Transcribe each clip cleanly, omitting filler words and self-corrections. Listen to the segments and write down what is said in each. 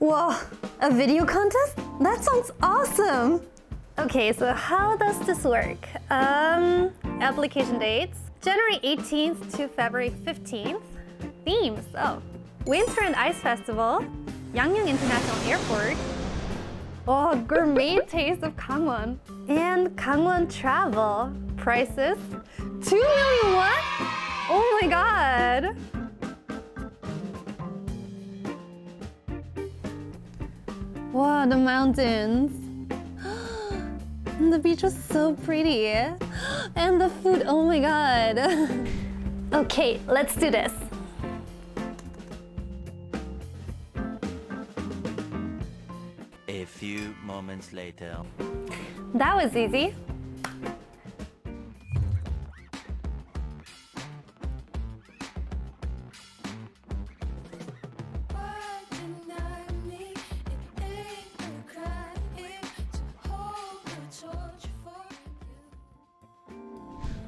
Whoa, a video contest? That sounds awesome! Okay, so how does this work? Application dates, January 18th to February 15th. Themes, Winter and Ice Festival, Yangyang International Airport, Gourmet Taste of Gangwon, and Gangwon Travel. Prices, 2 million won? Oh my god! Wow, the mountains. And the beach was so pretty. And the food, oh my god. Okay, let's do this. A few moments later. That was easy.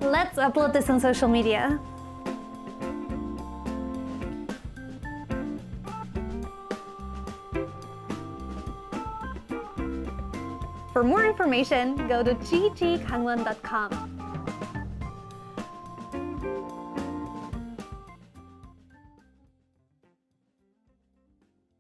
Let's upload this on social media. For more information, go to ggangwon.com.